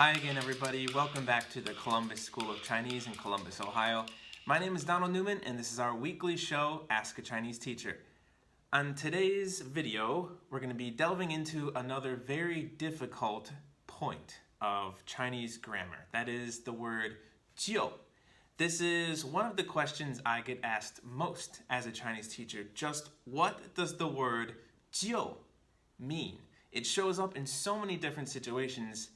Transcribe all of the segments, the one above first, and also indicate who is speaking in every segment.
Speaker 1: Hi again, everybody. Welcome back to the Columbus School of Chinese in Columbus, Ohio. My name is Donald Newman, and this is our weekly show, Ask a Chinese Teacher. On today's video, we're going to be delving into another very difficult point of Chinese grammar. That is the word 就. This is one of the questions I get asked most as a Chinese teacher. Just what does the word 就 mean? It shows up in so many different situations,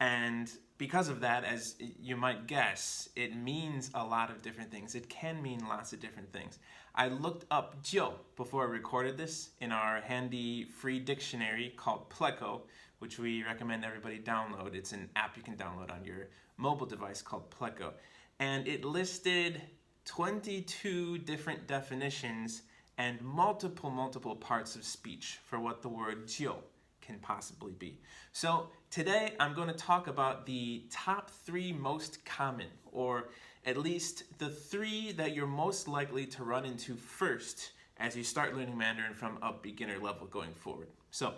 Speaker 1: and because of that, as you might guess, it means a lot of different things. It can mean lots of different things. I looked up 就 before I recorded this in our handy free dictionary called Pleco, which we recommend everybody download. It's an app you can download on your mobile device called Pleco. And it listed 22 different definitions and multiple parts of speech for what the word 就 can possibly be. So today I'm going to talk about the top 3 most common, or at least the 3 that you're most likely to run into first as you start learning Mandarin from a beginner level going forward. So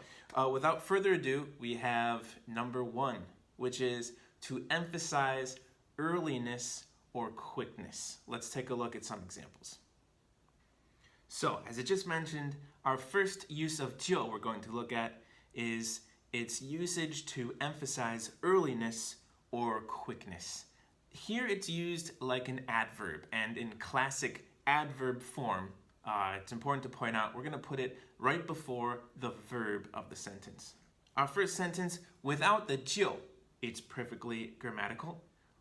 Speaker 1: without further ado, we have number 1, which is to emphasize earliness or quickness. Let's take a look at some examples. So as I just mentioned, our first use of 就 we're going to look at is its usage to emphasize earliness or quickness. Here it's used like an adverb, and in classic adverb form, it's important to point out we're going to put it right before the verb of the sentence. Our first sentence, without the 就, it's perfectly grammatical.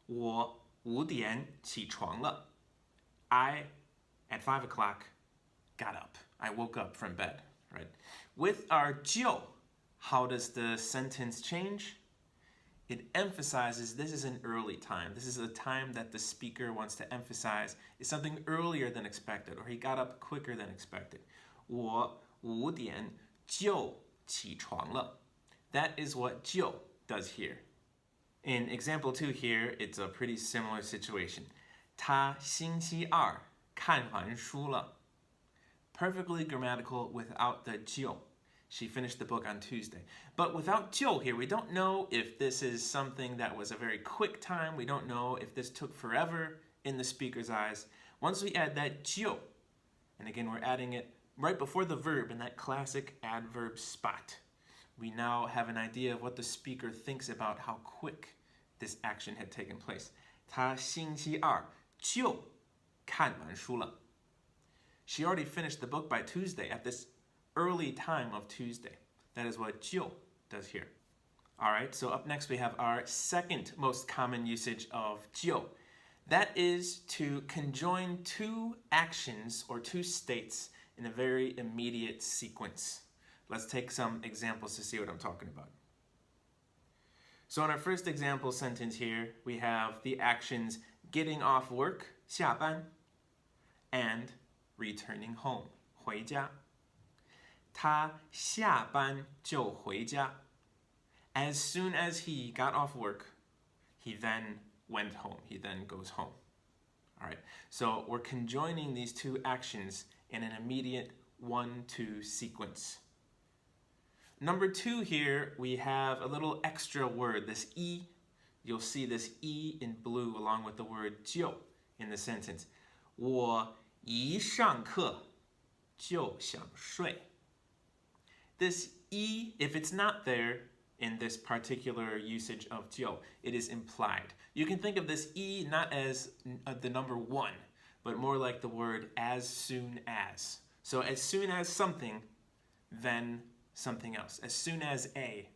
Speaker 1: 我5点起床了. I, at 5 o'clock, got up. I woke up from bed, right? With our 就, how does the sentence change? It emphasizes this is an early time. This is a time that the speaker wants to emphasize is something earlier than expected, or he got up quicker than expected. 我5点就起床了. That is what 就 does here. In example 2 here, it's a pretty similar situation. 他星期二看完书了. Perfectly grammatical without the 就. She finished the book on Tuesday. But without 就 here, we don't know if this is something that was a very quick time. We don't know if this took forever in the speaker's eyes. Once we add that 就, and again we're adding it right before the verb in that classic adverb spot, we now have an idea of what the speaker thinks about how quick this action had taken place. 他星期二就看完书了. She already finished the book by Tuesday at this early time of Tuesday. That is what 就 does here. All right, so up next we have our second most common usage of 就. That is to conjoin 2 actions or 2 states in a very immediate sequence. Let's take some examples to see what I'm talking about. So in our first example sentence here, we have the actions getting off work, 下班, and returning home, 回家. 他下班就回家. As soon as he got off work, he then went home. He then goes home. All right, so we're conjoining these 2 actions in an immediate 1-2 sequence. Number 2 here, we have a little extra word, this 一. You'll see this 一 in blue along with the word 就 in the sentence. 我一上课就想睡. This 一, if it's not there in this particular usage of 就, it is implied. You can think of this 一 not as the number 1, but more like the word as soon as. So as soon as something, then something else. As soon as A,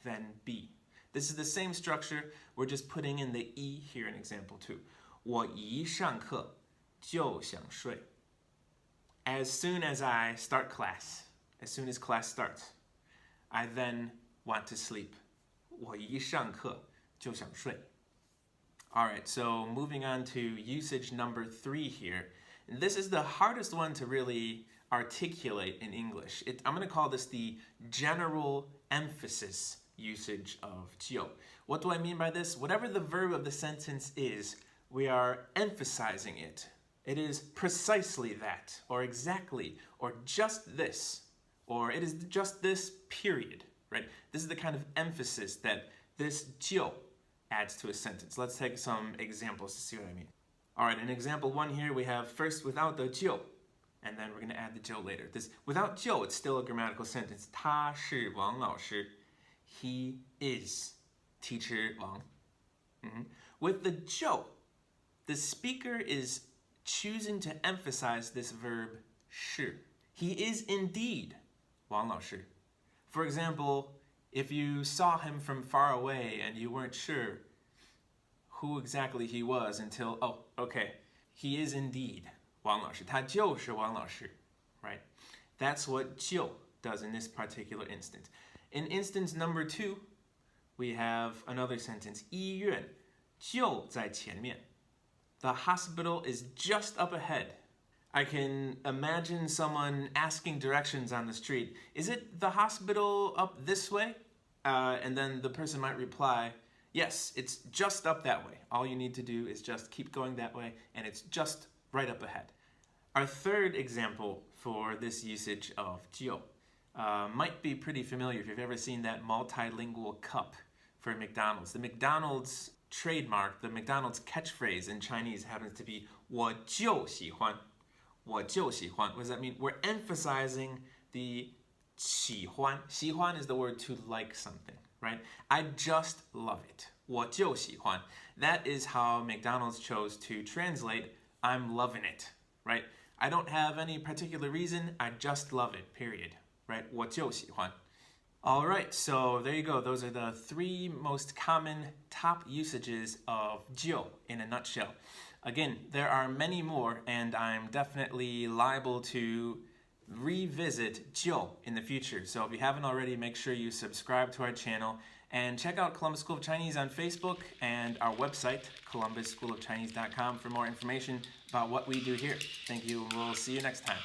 Speaker 1: then B. This is the same structure. We're just putting in the 一 here in example 2. 我一上课就想睡. As soon as I start class, as soon as class starts, I then want to sleep. 我一上课就想睡. All right, so moving on to usage number 3 here. This is the hardest one to really articulate in English. I'm going to call this the general emphasis usage of 就. What do I mean by this? Whatever the verb of the sentence is, we are emphasizing it. It is precisely that, or exactly, or just this, or it is just this period, right? This is the kind of emphasis that this 就 adds to a sentence. Let's take some examples to see what I mean. All right, in example 1 here, we have first without the 就, and then we're going to add the 就later. This without 就, it's still a grammatical sentence. 他是王老师. He is teacher Wang. With the 就, the speaker is choosing to emphasize this verb 是. He is indeed 王老师. For example, if you saw him from far away and you weren't sure who exactly he was until, oh, okay, he is indeed 王老师. 他就是王老师, right? That's what 就 does in this particular instance. In instance number 2, we have another sentence. 医院就在前面. The hospital is just up ahead. I can imagine someone asking directions on the street. Is it the hospital up this way? And then the person might reply, yes, it's just up that way. All you need to do is just keep going that way, and it's just right up ahead. Our third example for this usage of 就 might be pretty familiar if you've ever seen that multilingual cup for McDonald's. The McDonald's trademark, the McDonald's catchphrase in Chinese happens to be 我就喜欢. 我就喜欢. What does that mean? We're emphasizing the 喜欢. 喜欢 is the word to like something, right? I just love it. 我就喜欢. That is how McDonald's chose to translate I'm loving it, right? I don't have any particular reason. I just love it, period, right? 我就喜欢. All right, so there you go. Those are the 3 most common top usages of 就 in a nutshell. Again, there are many more, and I'm definitely liable to revisit 就 in the future. So if you haven't already, make sure you subscribe to our channel and check out Columbus School of Chinese on Facebook and our website, columbusschoolofchinese.com, for more information about what we do here. Thank you, and we'll see you next time.